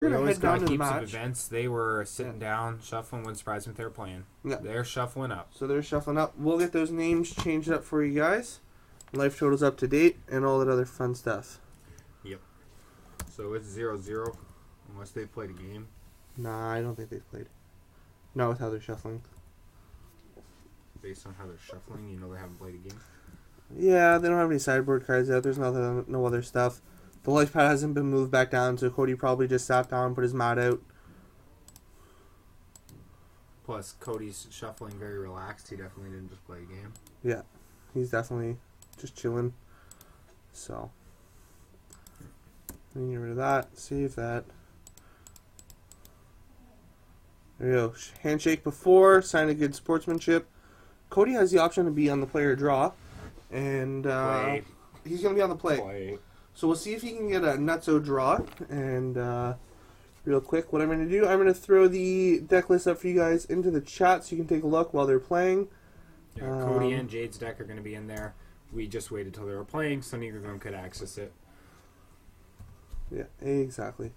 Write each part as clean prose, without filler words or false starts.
We always got down heaps the of events. They were sitting down, shuffling. Wouldn't surprise me if they were playing. Yeah. They're shuffling up. So they're shuffling up. We'll get those names changed up for you guys. Life totals up to date and all that other fun stuff. Yep. So it's 0-0 unless they played a game. Nah, I don't think they've played. Not with how they're shuffling. Based on how they're shuffling, you know they haven't played a game. Yeah, they don't have any sideboard cards out. There's no other stuff. The life pad hasn't been moved back down, so Kodey probably just sat down and put his mat out. Plus, Kodey's shuffling very relaxed. He definitely didn't just play a game. Yeah, he's definitely just chilling. So, let me get rid of that. Save that. There you go. Handshake before, sign of good sportsmanship. Kodey has the option to be on the player draw, and he's going to be on the play. So we'll see if he can get a nutso draw. And real quick, what I'm going to do, I'm going to throw the deck list up for you guys into the chat so you can take a look while they're playing. Yeah, Kodey and Jade's deck are going to be in there. We just waited till they were playing, so neither of them could access it. Yeah, exactly.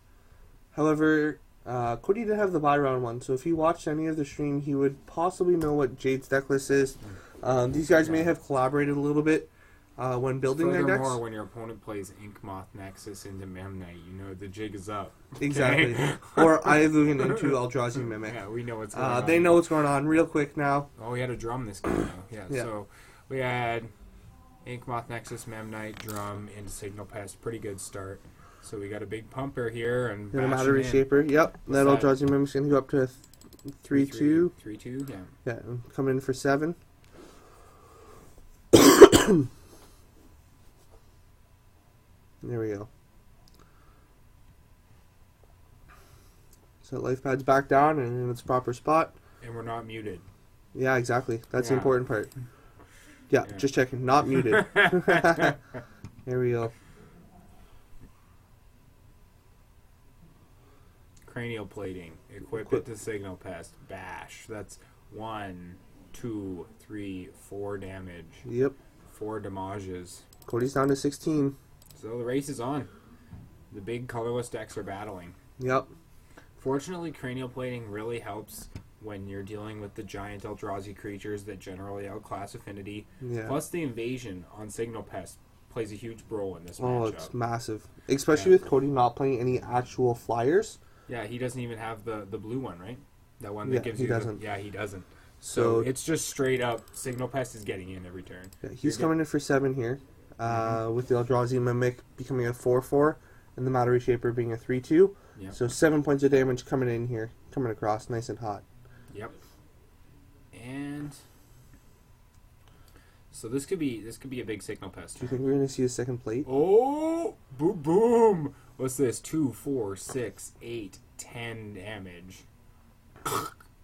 However, Kodey did have the buy round one, so if he watched any of the stream, he would possibly know what Jade's deck list is. These guys may have collaborated a little bit when building their decks. Furthermore, when your opponent plays Inkmoth Nexus into Memnite, you know the jig is up. Exactly. Or Ilugan into Eldrazi Mimic. Yeah, we know what's going on. They know what's going on real quick now. Oh, we had a drum this game, though. Yeah, so we had Inkmoth Nexus, Memnite, drum, into Signal Pest. Pretty good start. So we got a big pumper here. And a Matter Reshaper. Yep. That Eldrazi Mimic's going to go up to 3-2. 3-2, yeah. Yeah, and come in for 7. There we go. So life pad's back down and in its proper spot. And we're not muted. Yeah, exactly. That's the important part. Yeah, just checking. Not muted. There we go. Cranial plating. Equip it to Signal Pest. Bash. That's 1, 2, 3, 4 damage. Yep. 4 damages. Kodey's down to 16. So the race is on. The big colorless decks are battling. Yep. Fortunately, cranial plating really helps when you're dealing with the giant Eldrazi creatures that generally outclass Affinity. Yeah. Plus, the invasion on Signal Pest plays a huge role in this matchup. Oh, it's massive. Especially with Kodey not playing any actual flyers. Yeah, he doesn't even have the blue one, right? That one that gives you... doesn't. He doesn't. So it's just straight up, Signal Pest is getting in every turn. Yeah, he's coming in for 7 here. With the Eldrazi Mimic becoming a 4-4 and the Matter Reshaper being a 3-2. Yep. So 7 points of damage coming in here. Coming across nice and hot. Yep. And... So this could be a big Signal Pest. Do you think we're going to see a second plate? Oh! Boom, boom! What's this? 2, 4, 6, 8, 10 damage.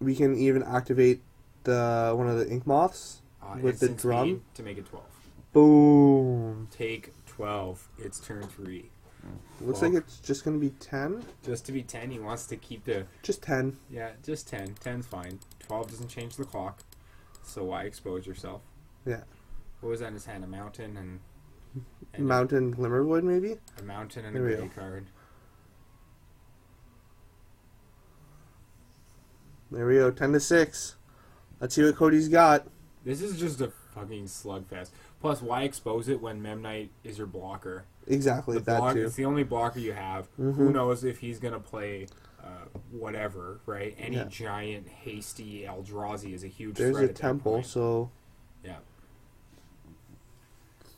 We can even activate one of the Ink Moths with the drum to make it 12. Boom! Take 12. It's turn 3. Looks like it's just going to be 10. Just to be 10, he wants to keep the... Just 10. Yeah, just 10. 10's fine. 12 doesn't change the clock, so why expose yourself? Yeah. What was that in his hand? A mountain and Mountain Glimmerwood, maybe? A mountain and a gray card. There we go. 10-6. Let's see what Kodey's got. This is just a fucking slugfest. Plus, why expose it when Memnite is your blocker? Exactly, that too. It's the only blocker you have. Mm-hmm. Who knows if he's going to play whatever, right? Any giant, hasty Eldrazi is a huge threat. There's a temple, so... Yeah.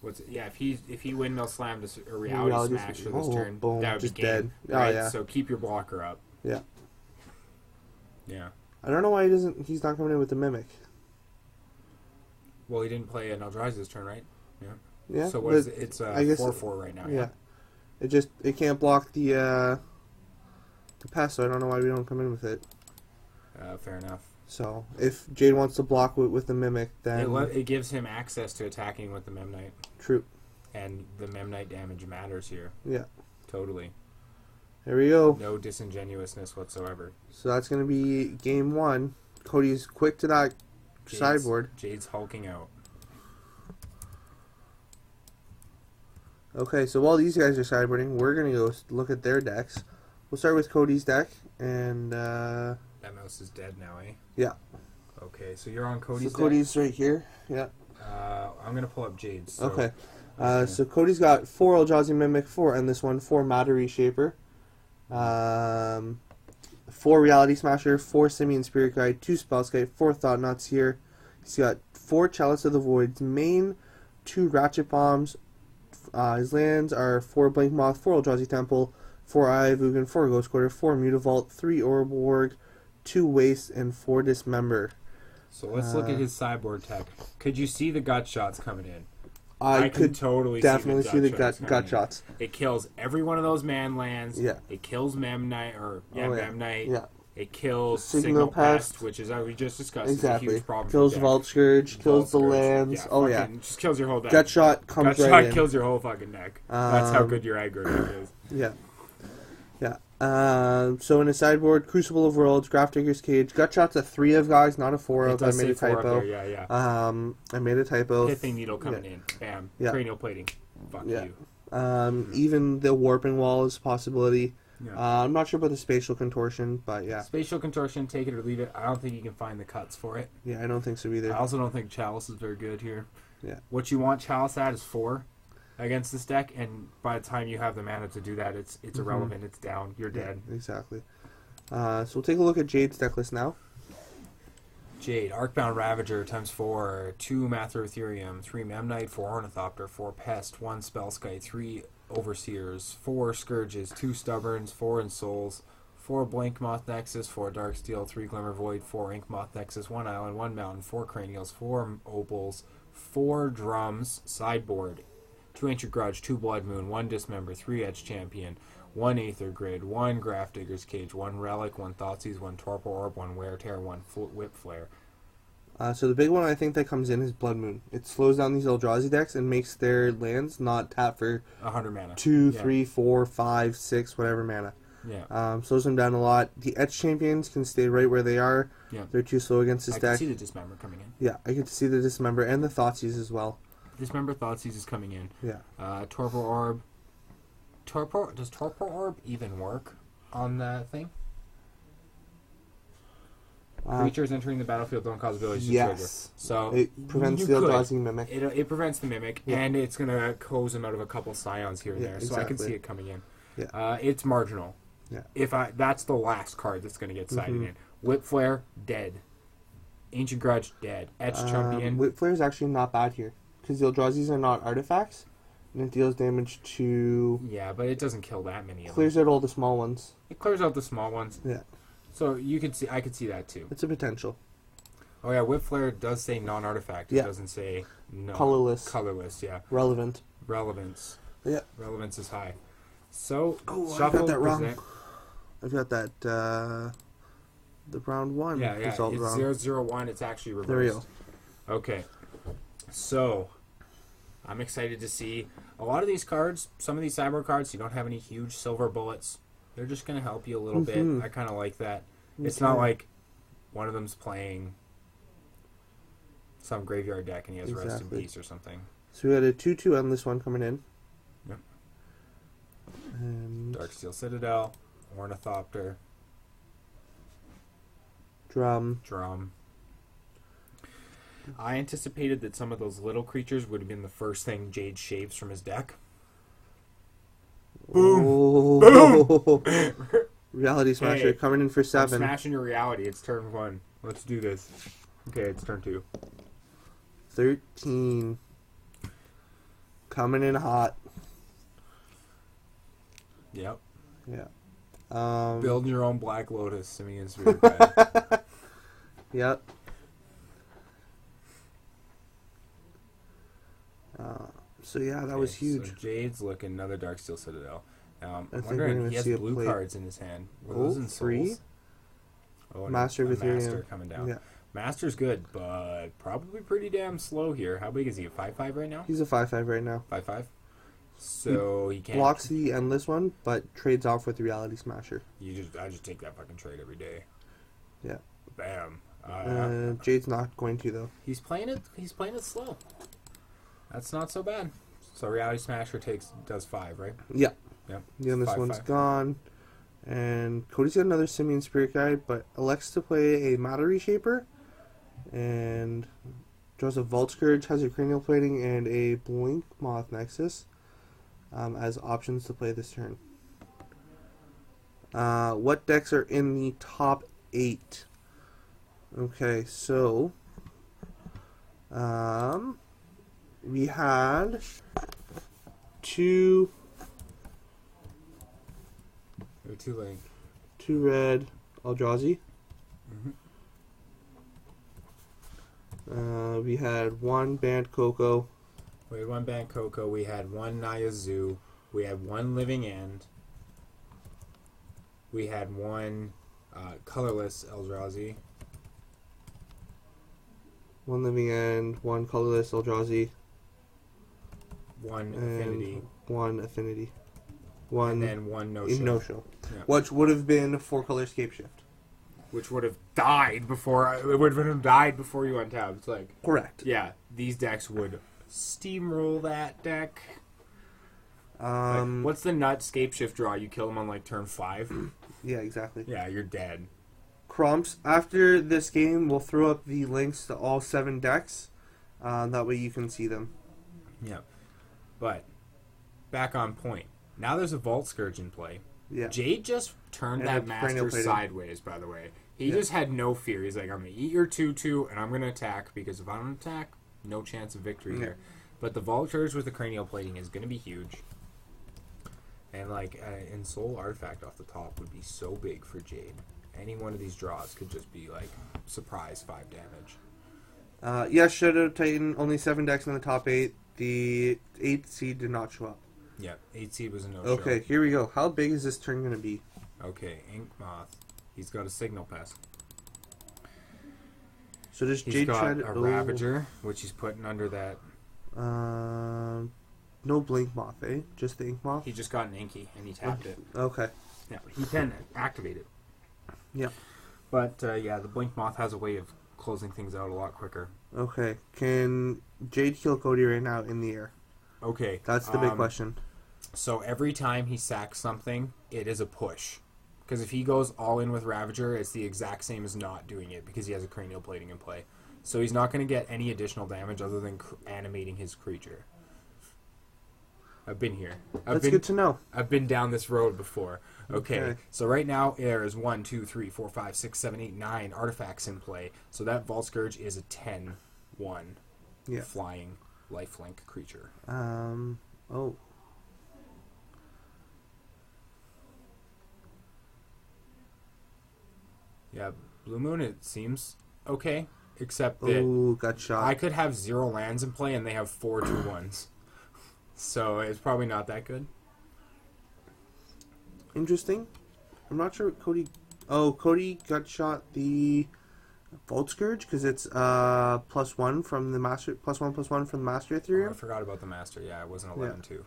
If he windmill slammed a reality smash for this turn, boom, that would just be game, dead. right? Oh, yeah. So keep your blocker up. Yeah. Yeah. I don't know why he's not coming in with the Mimic. Well, he didn't play an Eldrazi this turn, right? Yeah. Yeah. So what is it? It's 4/4 right now. Yeah. It can't block the pest, so I don't know why we don't come in with it. Fair enough. So if Jade wants to block with the Mimic, then it gives him access to attacking with the Memnite. True. And the Memnite damage matters here. Yeah. Totally. There we go. No disingenuousness whatsoever. So that's going to be game 1. Kodey's quick to that sideboard. Jade's hulking out. Okay, so while these guys are sideboarding, we're going to go look at their decks. we'll start with Kodey's deck, and that mouse is dead now, eh? Yeah. Okay, so you're on Kodey's deck. So Kodey's right here. Yeah. I'm gonna pull up Jade's. So. Okay. So Kodey's got 4 Eldrazi Mimic, 4 Endless One, 4 Matter Reshaper, 4 Reality Smasher, 4 Simian Spirit Guide, 2 Spellskite, 4 Thought Knots here. He's got 4 Chalice of the Void's main, 2 Ratchet Bombs. His lands are 4 Blink Moth, 4 Eldrazi Temple, 4 Eye of Ugin, 4 Ghost Quarter, 4 Mutavault, 3 Orborg, 2 Waste, and 4 Dismember. So let's look at his sideboard tech. Could you see the gut shots coming in? I could totally definitely see the gut shots. It kills every one of those man lands. Yeah. It kills Memnite, Memnite. Yeah. It kills Signal Pest, which is as we just discussed. Exactly. Is a huge problem. Kills Vault Scourge, kills the lands. Just kills your whole deck. Gut shot comes gut right shot kills your whole fucking deck. That's how good your aggro deck is. Yeah. So in his sideboard, Crucible of Worlds, Grafdigger's Cage, Gut Shot's a 3 of, guys, not a 4 of. I made a typo. I made a typo. Pithing Needle coming in. Bam. Cranial Plating. Fuck you. Even the Warping Wall is a possibility. Yeah. I'm not sure about the Spatial Contortion, but yeah. Spatial Contortion, take it or leave it. I don't think you can find the cuts for it. Yeah, I don't think so either. I also don't think Chalice is very good here. Yeah. What you want Chalice at is 4 against this deck, and by the time you have the mana to do that, it's irrelevant. It's down. You're dead. Exactly. So we'll take a look at Jade's deck list now. Jade, Arcbound Ravager times 4, 2 Mather Ethereum, 3 Memnite, 4 Ornithopter, 4 Pest, 1 Spellskite, 3 Overseers, 4 Scourges, 2 Stubborns, 4 Ensouls, 4 Blink Moth Nexus, 4 Darksteel, 3 Glimmer Void, 4 Ink Moth Nexus, 1 Island, 1 Mountain, 4 Cranials, 4 Opals, 4 Drums, sideboard, 2 Ancient Grudge, 2 Blood Moon, 1 Dismember, 3 Edge Champion, 1 Aether Grid, 1 Grafdigger's Cage, 1 Relic, 1 Thoughtseize, 1 Torpor Orb, 1 Wear Tear, 1 Whip Flare. So the big one I think that comes in is Blood Moon. It slows down these Eldrazi decks and makes their lands not tap for 100 mana. 2, 3, 4, 5, 6, whatever mana. Yeah. Slows them down a lot. The Edge Champions can stay right where they are. Yeah. They're too slow against this deck. I can see the Dismember coming in. Yeah, I get to see the Dismember and the Thoughtseize as well. Dismember, Thoughtseize is coming in. Yeah. Torpor Orb. Does Torpor Orb even work on that thing? Creatures entering the battlefield don't cause abilities to trigger. So it prevents the Eldrazi Mimic. It prevents the Mimic, and it's going to close them out of a couple Scions here and there. So I can see it coming in. Yeah. It's marginal. Yeah. That's the last card that's going to get sided in. Whip Flare, dead. Ancient Grudge, dead. Etch Champion. Whip Flare is actually not bad here, because the Eldrazi's are not artifacts, and it deals damage to... Yeah, but it doesn't kill that many of them. Clears out all the small ones. It clears out the small ones. Yeah. So I could see that too. It's a potential. Oh yeah, Whip Flare does say non-artifact. It doesn't say no. Colorless. Colorless, yeah. Relevant. Relevance. Yeah. Relevance is high. So I got that wrong. I've got that the round 1 result it's wrong. 0-0-1. It's actually reversed. There we go. Okay. So I'm excited to see a lot of these cards. Some of these sideboard cards, you don't have any huge silver bullets. They're just going to help you a little bit. I kind of like that. It's not like one of them's playing some graveyard deck and he has Rest in Peace or something. So we had a 2/2 Endless One coming in. Yep. And Darksteel Citadel, Ornithopter, Drum. I anticipated that some of those little creatures would have been the first thing Jade shaves from his deck. Boom! Oh. Boom! Reality Smasher coming in for 7. I'm smashing your reality. It's turn 1. Let's do this. Okay, it's turn 2. 13. Coming in hot. Yep. Yeah. Build your own Black Lotus. Simian Spirit Guide. Yep. So yeah, that was huge. So Jade's looking another Darksteel Citadel. I'm I think wondering, he has blue cards in his hand. Were those in 3? Oh, Master of Ethereum. Master coming down. Yeah. Master's good, but probably pretty damn slow here. How big is he? A 5/5 right now? He's a 5/5 right now. 5/5. So he can't blocks the Endless One, but trades off with the Reality Smasher. I just take that fucking trade every day. Yeah. Bam. Jade's not going to though. He's playing it slow. That's not so bad. So Reality Smasher does 5, right? Yeah. Yeah. The Endless One's gone. And Kodey's got another Simian Spirit Guide, but elects to play a Matter Reshaper. And draws a Vault Scourge, has a Cranial Plating, and a Blink Moth Nexus as options to play this turn. What decks are in the top 8? Okay, so we had two red Eldrazi. We had one banned Coco. We had one banned Coco. We had one Naya Zoo. We had one Living End. We had one Colourless Eldrazi. One Living End, one Colourless Eldrazi. One Affinity. One Affinity. And then one No-Show. No-Show. Yeah. Which would have been 4-color Scape Shift. Which would have died before... It would have died before you untapped. It's like... Correct. Yeah, these decks would steamroll that deck. Like, what's the nut Scape Shift draw? You kill them on like turn 5? Yeah, exactly. Yeah, you're dead. Crumps. After this game, we'll throw up the links to all 7 decks. That way you can see them. Yeah. But, back on point. Now there's a Vault Scourge in play. Yeah. Jade just turned that Master sideways, by the way. He just had no fear. He's like, I'm going to eat your 2/2, and I'm going to attack, because if I don't attack, no chance of victory here. But the Vault Scourge with the Cranial Plating is going to be huge. And, like, an Soul Artifact off the top would be so big for Jade. Any one of these draws could just be, like, surprise 5 damage. Yes, Shadow Titan, only 7 decks in the top 8. The 8th seed did not show up. Yeah, 8 seed was a no-show. Okay, here we go. How big is this turn going to be? Okay, Ink Moth. He's got a Signal Pest. So does He's Jade got try to... a Ravager, which he's putting under that... no Blink Moth, eh? Just the Ink Moth? He just got an Inky, and he tapped it. Okay. Yeah, he can activate it. Yeah. But, yeah, the Blink Moth has a way of closing things out a lot quicker. Okay. Can Jade kill Kodey right now in the air? Okay. That's the big question. So every time he sacks something, it is a push. Because if he goes all in with Ravager, it's the exact same as not doing it because he has a Cranial Plating in play. So he's not going to get any additional damage other than animating his creature. I've been here. That's good to know. I've been down this road before. Okay. So right now there is 1, 2, 3, 4, 5, 6, 7, 8, 9 artifacts in play. So that Vault Scourge is a 10-1 flying lifelink creature. Oh. Yeah, Blue Moon, it seems okay, except that got shot. I could have 0 lands in play and they have 4 2/1s. So it's probably not that good. Interesting. I'm not sure what Kodey... Oh, Kodey got shot the Vault Scourge because it's +1 from the Master... +1/+1 from the Master Ethereum. Oh, I forgot about the Master. Yeah, it wasn't 11-2.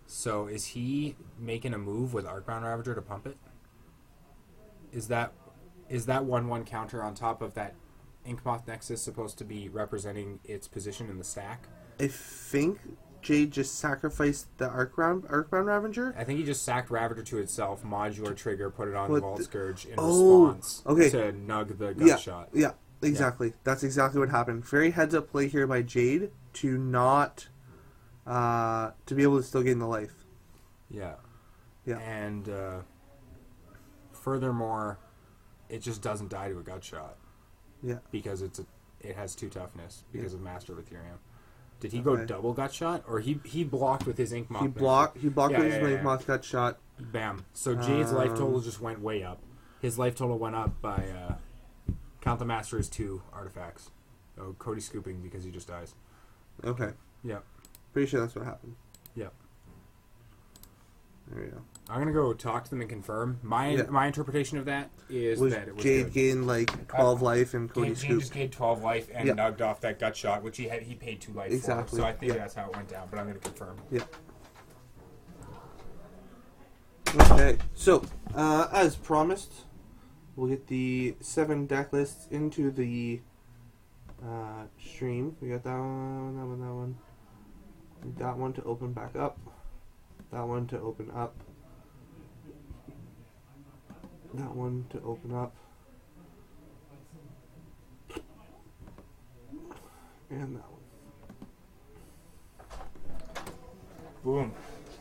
So is he making a move with Arcbound Ravager to pump it? Is that 1/1 counter on top of that Inkmoth Nexus supposed to be representing its position in the stack? I think Jade just sacrificed the Arcbound Ravager. I think he just sacked Ravager to itself, modular trigger, put it on the Vault Scourge in response to nug the gut shot. Yeah, exactly. That's exactly what happened. Very heads up play here by Jade to not to be able to still gain the life. Yeah. Yeah. And furthermore, it just doesn't die to a gut shot. Yeah. Because it has 2 toughness because of Master of Ethereum. Did he go double gut shot, or he blocked with his Ink Moth? He blocked with his Ink Moth gut shot. Bam. So Jade's life total just went way up. His life total went up by count the Master as 2 artifacts. Oh, Kodey scooping because he just dies. Okay. Yeah. Pretty sure that's what happened. Yeah. There you go. I'm gonna go talk to them and confirm. My interpretation of that is that it was Jade good. gained like 12 life and Kodey Jade just gained 12 life and nugged off that gut shot, which he paid 2 life for. So I think that's how it went down. But I'm gonna confirm. Yeah. Okay. So as promised, we'll get the 7 deck lists into the stream. We got that one, that one, that one. That one to open back up. That one to open up. that one to open up. And that one. Boom.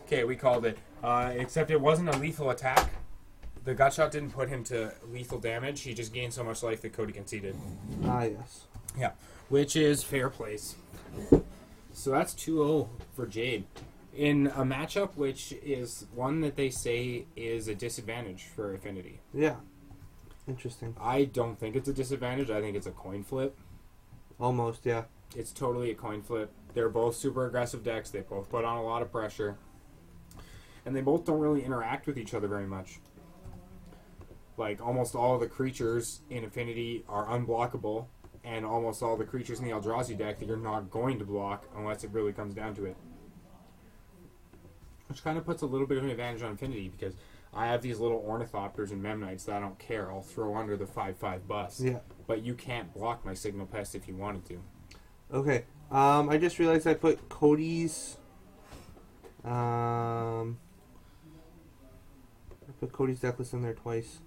Okay, we called it. Except it wasn't a lethal attack. The gut shot didn't put him to lethal damage. He just gained so much life that Kodey conceded. Ah, yes. Yeah, which is fair place. So that's 2-0 for Jade. In a matchup which is one that they say is a disadvantage for Affinity. Yeah. Interesting. I don't think it's a disadvantage. I think it's a coin flip. Almost, yeah. It's totally a coin flip. They're both super aggressive decks. They both put on a lot of pressure. And they both don't really interact with each other very much. Like, almost all the creatures in Affinity are unblockable, and almost all the creatures in the Eldrazi deck that you're not going to block unless it really comes down to it. Which kind of puts a little bit of an advantage on Affinity, because I have these little Ornithopters and Memnites that I don't care. I'll throw under the 5/5 bus. Yeah. But you can't block my Signal Pest if you wanted to. Okay. I just realized I put Kodey's... I put Kodey's deck list in there twice.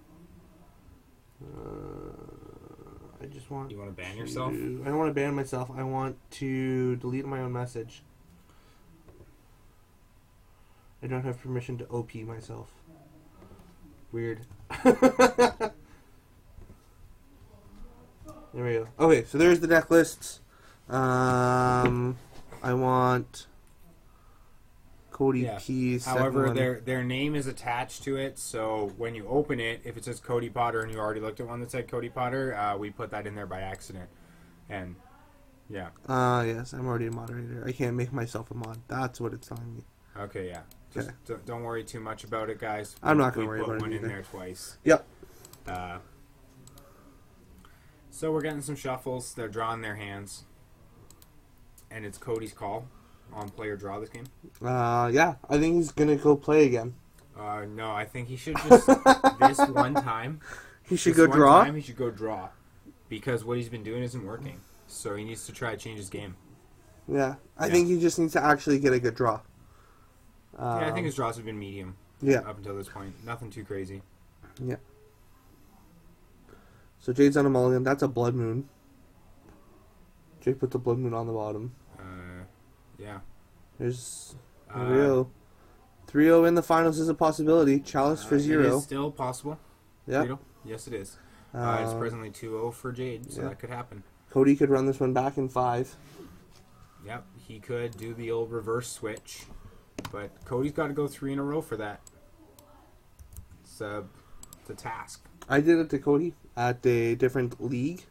I just want... You want to ban yourself? I don't want to ban myself. I want to delete my own message. I don't have permission to OP myself. Weird. There we go. Okay, so there's the deck lists. I want Kodey P's. However, their name is attached to it, so when you open it, if it says Kodey Potter and you already looked at one that said Kodey Potter, we put that in there by accident. And, yeah. Yes, I'm already a moderator. I can't make myself a mod. That's what it's telling me. Okay, yeah. Just don't worry too much about it, guys. I'm not going to worry about it. We put one either. in there twice. Yep. So we're getting some shuffles. They're drawing their hands. And it's Kodey's call on play or draw this game. Yeah. I think he's going to go play again. No, I think he should just, this one time. He should go draw? He should go draw. Because what he's been doing isn't working. So he needs to try to change his game. Yeah. I think he just needs to actually get a good draw. Yeah, I think his draws have been medium. Yeah. Up until this point. Nothing too crazy. Yeah. So Jade's on a mulligan. That's a blood moon. Jade put the blood moon on the bottom. Yeah. There's 3-0. 3-0 in the finals is a possibility. Chalice for 0. It is still possible. Yeah. Yes, it is. It's presently 2-0 for Jade, so that could happen. Kodey could run this one back in 5. Yep, he could do the old reverse switch. But Kodey's got to go 3 in a row for that. It's a task. I did it to Kodey at a different league.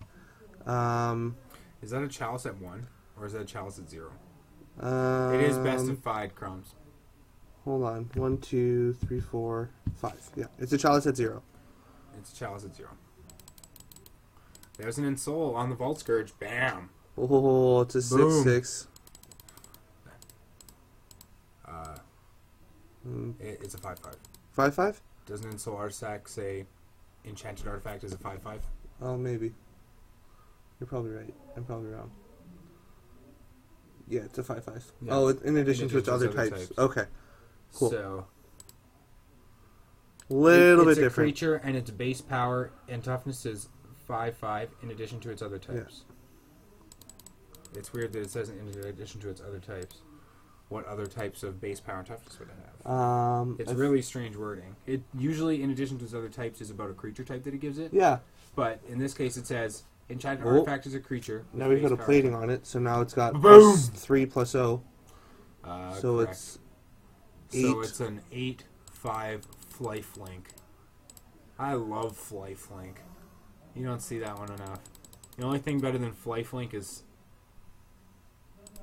Is that a chalice at 1? Or is that a chalice at 0? It is best of 5 crumbs. Hold on. 1, 2, 3, 4, 5. Yeah, it's a chalice at 0. It's a chalice at 0. There's an Ensoul on the Vault Scourge. Bam! Oh, it's a 6/6. It's a 5/5. 5/5? Doesn't Ensoul Artifact say Enchanted Artifact is a 5/5? Oh, maybe. You're probably right. I'm probably wrong. Yeah, it's a 5/5. Yeah. Oh, in addition to its other types. Okay. Cool. So, little bit different. It's a creature, and its base power and toughness is 5/5 in addition to its other types. Yeah. It's weird that it says in addition to its other types. What other types of base power and toughness would it have? It's really strange wording. It usually, in addition to its other types, is about a creature type that it gives it. Yeah. But in this case, it says Enchanted Artifact is a creature. Now we've got a plating on it, so now it's got Boom! +3/+0. So correct. it's 8. So it's an 8/5 Lifelink. I love Lifelink. You don't see that one enough. The only thing better than Lifelink is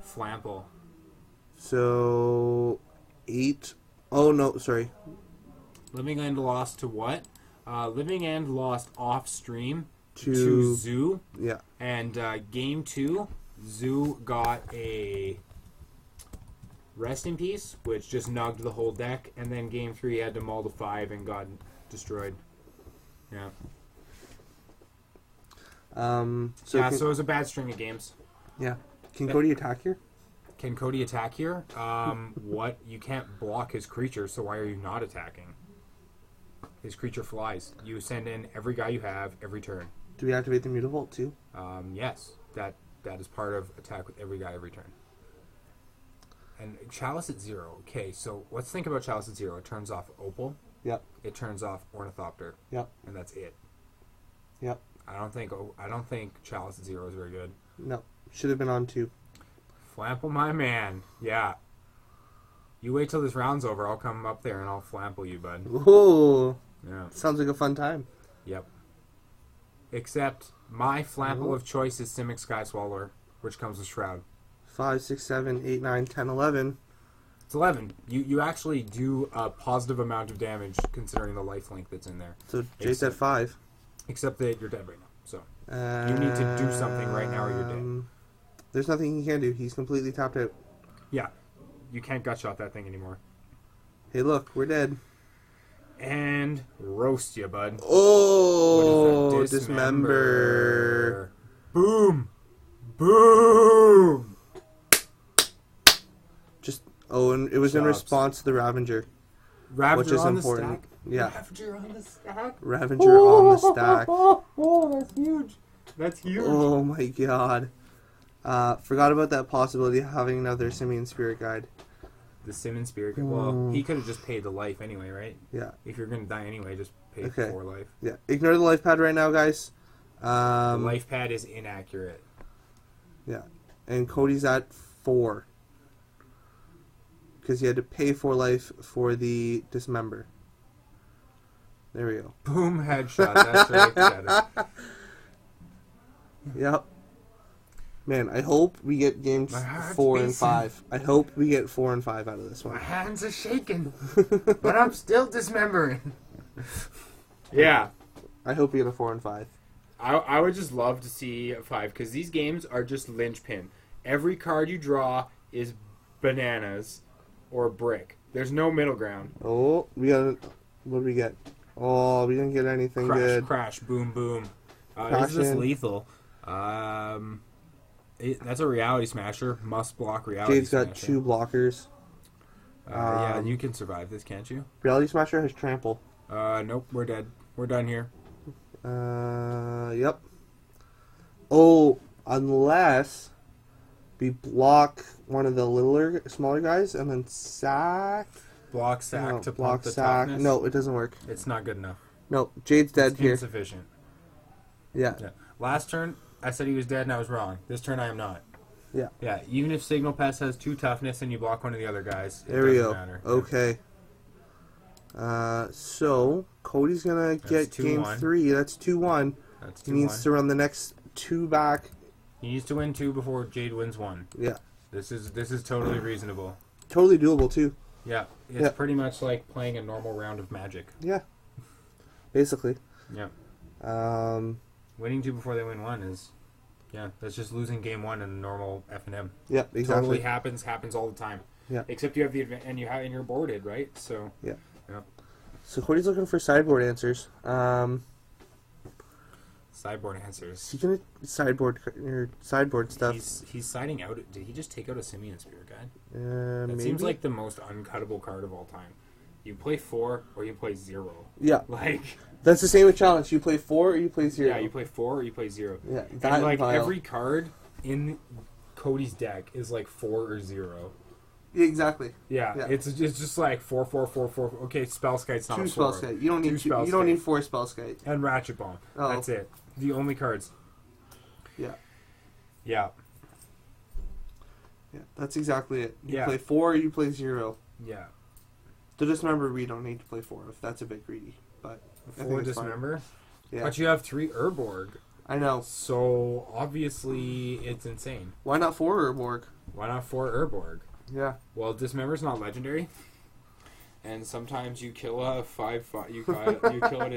Flample. So 8. Oh no, sorry. Living End lost to what? Living End lost off stream to Zoo. Yeah. And game 2, Zoo got a Rest in Peace, which just nugged the whole deck, and then game 3 had to mull to 5 and got destroyed. Yeah. So it was a bad string of games. Yeah. Can Kodey attack here? Can Kodey attack here? What? You can't block his creature, so why are you not attacking? His creature flies. You send in every guy you have every turn. Do we activate the Mutavault too? Yes. That is part of attack with every guy every turn. And Chalice at 0. Okay, so let's think about Chalice at 0. It turns off Opal. Yep. It turns off Ornithopter. Yep. And that's it. Yep. I don't think Chalice at 0 is very good. No. Should have been on 2. Flample my man. Yeah. You wait till this round's over. I'll come up there and I'll flample you, bud. Ooh. Yeah. Sounds like a fun time. Yep. Except my flample of choice is Simic Sky Swallower, which comes with Shroud. 5, 6, 7, 8, 9, 10, 11. It's 11. You actually do a positive amount of damage considering the lifelink that's in there. So Jade's at 5. Except that you're dead right now. So you need to do something right now or you're dead. There's nothing he can do. He's completely tapped out. Yeah. You can't gut shot that thing anymore. Hey, look, we're dead. And roast you, bud. Oh, dismember. Boom. Boom. And it was in response to the Ravager. Ravager which is on important. The stack? Yeah. Ravager on the stack? Ravager on the stack. Oh, that's huge. That's huge. Oh my god. Forgot about that possibility of having another Simian Spirit Guide. The Simmons Spirit Guide. Well, he could have just paid the life anyway, right? Yeah. If you're going to die anyway, just pay 4 life. Yeah. Ignore the life pad right now, guys. The life pad is inaccurate. Yeah. And Kodey's at 4. Because he had to pay 4 life for the dismember. There we go. Boom, headshot. That's right. Got it. Yep. Man, I hope we get games 4 and 5. I hope we get 4 and 5 out of this one. My hands are shaking, but I'm still dismembering. Yeah. I hope we get a 4 and 5. I would just love to see a 5, because these games are just linchpin. Every card you draw is bananas or brick. There's no middle ground. Oh, we got... What did we get? Oh, we didn't get anything good. Crash, boom, boom. Is this lethal? That's a Reality Smasher. Must block Reality Jade's Smasher. got 2 blockers. Yeah, you can survive this, can't you? Reality Smasher has trample. Nope, we're dead. We're done here. Yep. Oh, unless we block one of the smaller guys and then sack. Block sack to block pump the sack. toughness. No, it doesn't work. It's not good enough. No, Jade's dead it's here. Insufficient. Yeah. Last turn, I said he was dead and I was wrong. This turn, I am not. Yeah. Yeah, even if Signal Pest has 2 toughness and you block one of the other guys, there we go. Matter. Okay. So Kodey's gonna get game 3. That's 2-1. That's 2-1. He needs to run the next 2 back. He needs to win 2 before Jade wins 1. Yeah. This is totally reasonable. Totally doable too. Yeah, it's pretty much like playing a normal round of Magic. Yeah. Basically. Yeah. Winning 2 before they win 1 is, that's just losing game 1 in a normal F&M. Yeah, exactly. Totally happens all the time. Yeah. Except you have the and you're boarded, right? So. Yeah. Yeah. So Kodey's looking for sideboard answers. Sideboard answers. He's gonna sideboard stuff. He's siding out. Did he just take out a Simian Spirit Guide? That maybe? Seems like the most uncuttable card of all time. You play 4 or you play 0. Yeah. Like that's the same with challenge. You play 4 or you play 0. Yeah, you play 4 or you play 0. Yeah. And like every card in Kodey's deck is like 4 or 0. Yeah, exactly. Yeah. It's just like 4, 4, 4, 4. Okay, Spellskite's not 2 Spellskite. You don't need you don't need 4 Spellskite. And Ratchet Bomb. Oh. That's it. The only cards. Yeah. Yeah. Yeah, that's exactly it. You play 4 or you play 0. Yeah. So just remember, we don't need to play 4 if that's a bit greedy. But 4 dismember? Yeah. But you have 3 Urborg. I know. So obviously it's insane. Why not 4 Urborg? Why not 4 Urborg? Yeah. Well, Dismember's not legendary. And sometimes you kill a 5/5. You kill it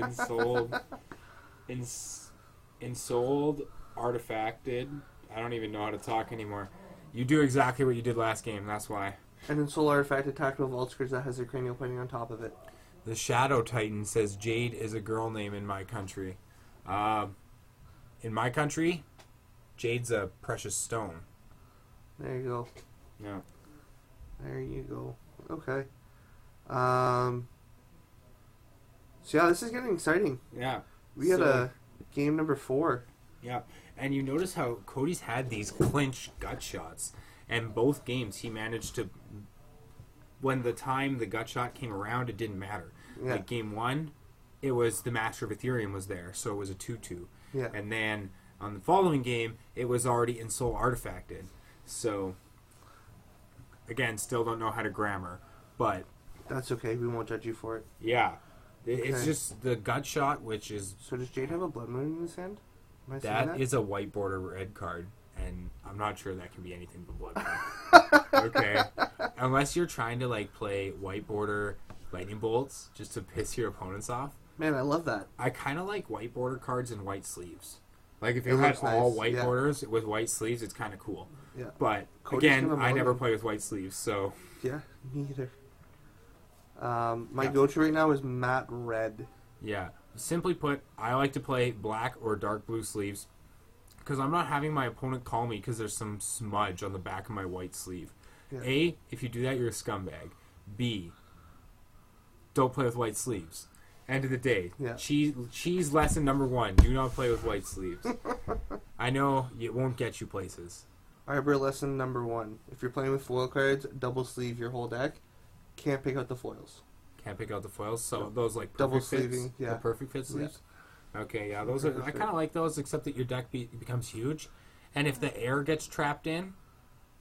in sold, artifacted. I don't even know how to talk anymore. You do exactly what you did last game. That's why. And in soul artifact, attacked with Volskers that has a cranial plating on top of it. The Shadow Titan says Jade is a girl name in my country. In my country, Jade's a precious stone. There you go. Yeah. There you go. Okay. So yeah, this is getting exciting. Yeah. We had a game number 4. Yeah. And you notice how Kodey's had these clinch gut shots. And both games he managed to... When the time the gut shot came around, it didn't matter. Yeah. Like game 1, it was the Master of Ethereum was there. So it was a 2-2. Yeah. And then on the following game, it was already in Soul Artifacted. So... Again, still don't know how to grammar. But... That's okay. We won't judge you for it. Yeah. It's just the gut shot, which is... So does Jade have a Blood Moon in his hand? That is a white border red card, and I'm not sure that can be anything but Blood Moon. Okay? Unless you're trying to, like, play white border lightning bolts just to piss your opponents off. Man, I love that. I kind of like white border cards and white sleeves. Like, if you had all white borders with white sleeves, it's kind of cool. Yeah. But, again, I never play with white sleeves, so... Yeah, me either. My go-to right now is matte red. Yeah. Simply put, I like to play black or dark blue sleeves because I'm not having my opponent call me because there's some smudge on the back of my white sleeve. Yeah. A, if you do that, you're a scumbag. B, don't play with white sleeves. End of the day. Yeah. Cheese lesson number 1. Do not play with white sleeves. I know it won't get you places. Arbor lesson number 1. If you're playing with foil cards, double sleeve your whole deck. Can't pick out the foils. Can't pick out the foils. So those like perfect double fits, sleeving, yeah. The perfect fit sleeves. Yeah. Okay, yeah, those are. I kind of like those, except that your deck becomes huge, and if the air gets trapped in,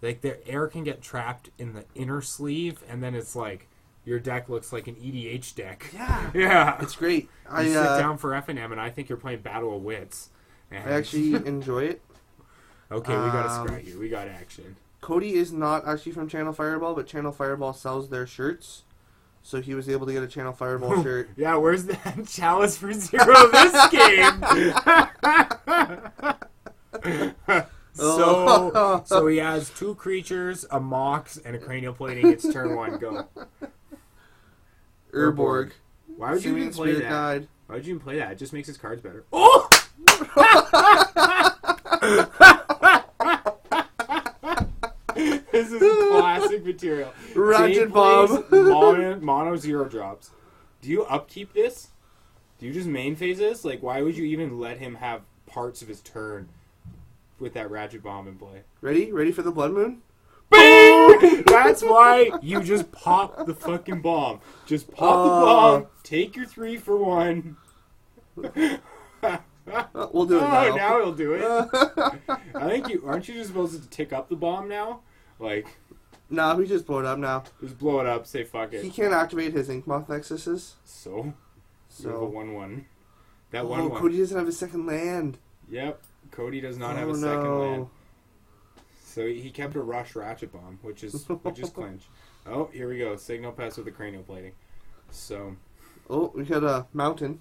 like the air can get trapped in the inner sleeve, and then it's like your deck looks like an EDH deck. Yeah, yeah, it's great. You sit down for F&M, and I think you're playing Battle of Wits. I actually enjoy it. Okay, we got a scrap here. We got action. Kodey is not actually from Channel Fireball, but Channel Fireball sells their shirts. So he was able to get a Channel Fireball shirt. Yeah, where's that Chalice for 0 this game? So he has 2 creatures, a Mox, and a Cranial Plating. It's turn 1, go. Urborg. Why would you even play that? Guide. Why would you even play that? It just makes his cards better. Oh! This is classic material. Ratchet Bomb. Mono 0 drops. Do you upkeep this? Do you just main phase this? Like, why would you even let him have parts of his turn with that Ratchet Bomb in play? Ready? Ready for the Blood Moon? Bing! That's why you just pop the fucking bomb. Just pop the bomb. Take your 3 for 1. We'll do it now. Oh, now he'll do it. I think aren't you just supposed to tick up the bomb now? Like, no, we just blow it up now. Just blow it up. Say fuck it. He can't activate his Inkmoth Nexuses. So you have a 1/1. That 1/1. Oh, Kodey doesn't have a second land. Yep, Kodey does not have a second land. So he kept a Rush Ratchet Bomb, which is clinch. Oh, here we go. Signal Pest with the Cranial Plating. So. Oh, we got a mountain.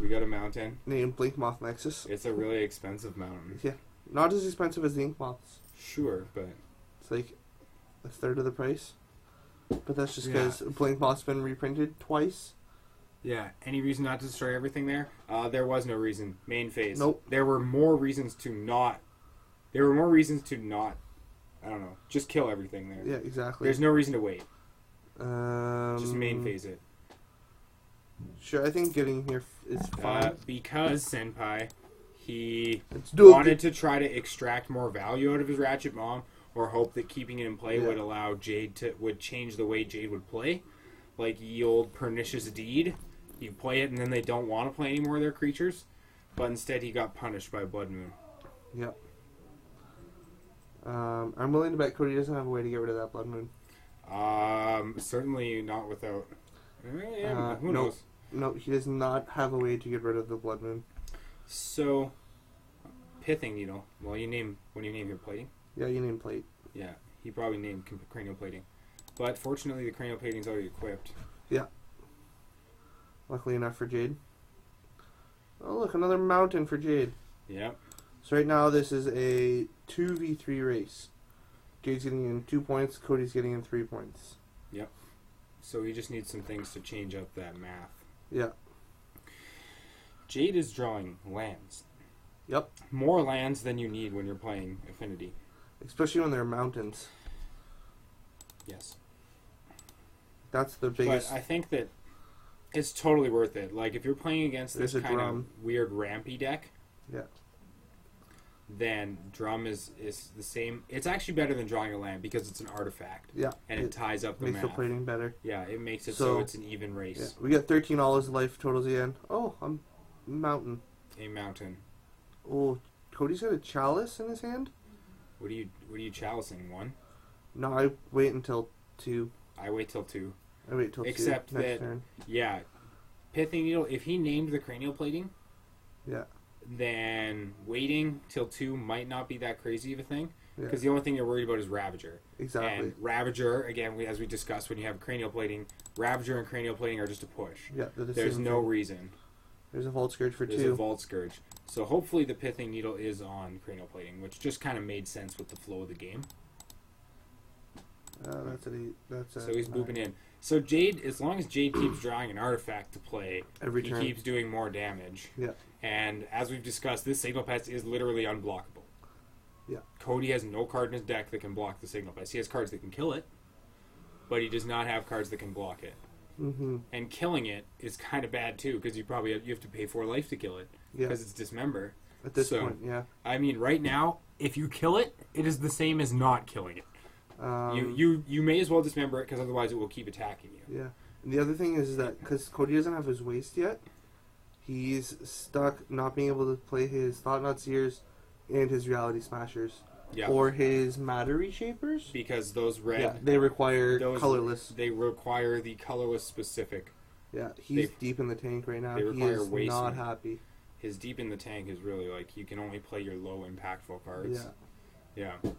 We got a mountain. Named Blinkmoth Nexus. It's a really expensive mountain. Yeah. Not as expensive as the Inkmoths. Sure, but... It's like a third of the price. But that's just because Blinkmoth's been reprinted twice. Yeah. Any reason not to destroy everything there? There was no reason. Main phase. Nope. There were more reasons to not... I don't know. Just kill everything there. Yeah, exactly. There's no reason to wait. Just main phase it. Sure, I think getting here is fine. Because Senpai, he wanted to try to extract more value out of his Ratchet Bomb, or hope that keeping it in play would allow would change the way Jade would play. Like ye old Pernicious Deed. You play it and then they don't want to play any more of their creatures. But instead he got punished by Blood Moon. Yep. I'm willing to bet Kodey doesn't have a way to get rid of that Blood Moon. Certainly not without... who knows? No, he does not have a way to get rid of the Blood Moon. So, Pithing Needle. Well, when you name your plating? Yeah, you name plate. Yeah, he probably named Cranial Plating. But fortunately, the Cranial Plating's already equipped. Yeah. Luckily enough for Jade. Oh, look, another mountain for Jade. Yep. So right now, this is a 2v3 race. Jade's getting in 2 points, Kodey's getting in 3 points. Yep. So he just needs some things to change up that math. Yeah. Jade is drawing lands. Yep. More lands than you need when you're playing Affinity. Especially when they're mountains. Yes. That's the biggest... But I think that It's totally worth it. Like, if you're playing against There's this a kind drum. of weird rampy deck, Yeah. then drum is the same. It's actually better than drawing a land because it's an artifact. Yeah. And it ties up the makes the math. plating better. Yeah, it makes it so it's an even race. Yeah. We got $13 life totals again. Oh, I'm mountain. A mountain. Oh, Kodey's got a chalice in his hand? What are you chalicing? 1? No, I wait until 2. I wait till 2. I wait till Except 2. Next that, turn. yeah, Pithing Needle, if he named the cranial plating, Yeah. then waiting till 2 might not be that crazy of a thing. Because Yeah. the only thing you're worried about is Ravager. Exactly. And Ravager, again, as we discussed, when you have cranial plating, Ravager and cranial plating are just a push. Yeah, they're the There's same no thing. reason. There's a Vault Scourge for There's 2. a Vault Scourge. So hopefully the Pithing Needle is on cranial plating, which just kind of made sense with the flow of the game. That's an 8. That's a So he's 9. booping in. So Jade, as long as Jade keeps drawing an artifact to play, Every he turn. keeps doing more damage. Yeah. And as we've discussed, this Signal Pest is literally unblockable. Yeah. Kodey has no card in his deck that can block the Signal Pest. He has cards that can kill it, but he does not have cards that can block it. Mm-hmm. And killing it is kind of bad too, because you have to pay 4 life to kill it, Yeah. because it's dismember. At this So, point, yeah. I mean, right now, if you kill it, it is the same as not killing it. You may as well dismember it, because otherwise it will keep attacking you. Yeah. And the other thing is that because Kodey doesn't have his waste yet, he's stuck not being able to play his Thought Knot Seers and his Reality Smashers. Yeah. Or his Matter Reshapers. Because those red... Yeah, they require colorless. They require the colorless specific. Yeah, he's deep in the tank right now. They He require is wasting. not happy. His deep in the tank is really like, you can only play your low impactful cards. Yeah. Yeah.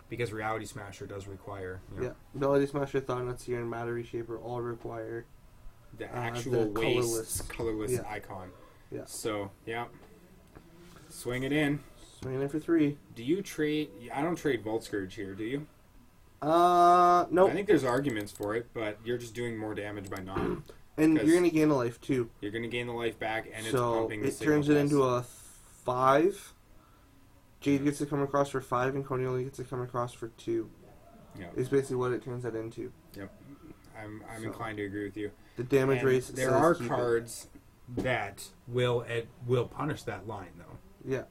Because Reality Smasher does require... Yeah. Reality Smasher, Thought Knot Seer, and Matter Reshaper all require the actual the waste colorless icon. Yeah. So, yeah. Swing it in. Swinging in for 3. Do you trade... I don't trade Vault Scourge here, do you? Nope. I think there's arguments for it, but you're just doing more damage by not. And you're going to gain a life, too. You're going to gain the life back, and it's So pumping the it Signal turns it Pest. into a 5. Jade gets to come across for 5, and Kodey only gets to come across for 2. Yeah. Is basically what it turns that into. Yep. I'm inclined to agree with you. The damage And race. there says are keep it. cards that will punish that line, though. Yeah.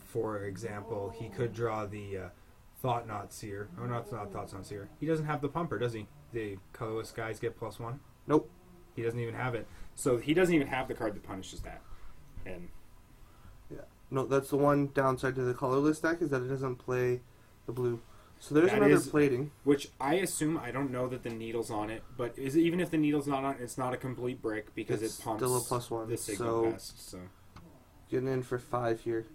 For example, he could draw the Thought Knot Seer. Oh, not Thought Knot Seer. He doesn't have the Pumper, does he? The colorless guys get +1. Nope. He doesn't even have it. So he doesn't even have the card that punishes that. And Yeah. No, that's the one downside to the colorless deck is that it doesn't play the blue. So there's That another is- plating. which I assume, I don't know that the needle's on it, but even if the needle's not on it, it's not a complete brick because It's it pumps still a +1, the Signal so- Pest. So Getting in for 5 here.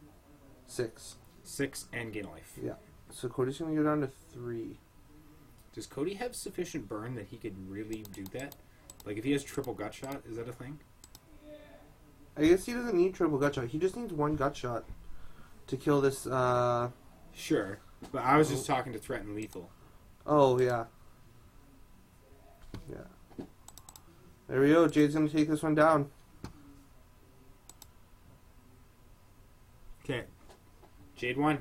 6. 6 and gain life. Yeah. So Kodey's going to go down to 3. Does Kodey have sufficient burn that he could really do that? Like if he has triple gut shot, is that a thing? I guess he doesn't need triple gut shot. He just needs 1 gut shot to kill this. Sure, but I was just talking to threaten lethal. Oh, yeah. Yeah. There we go. Jade's going to take this one down. Okay, Jade won.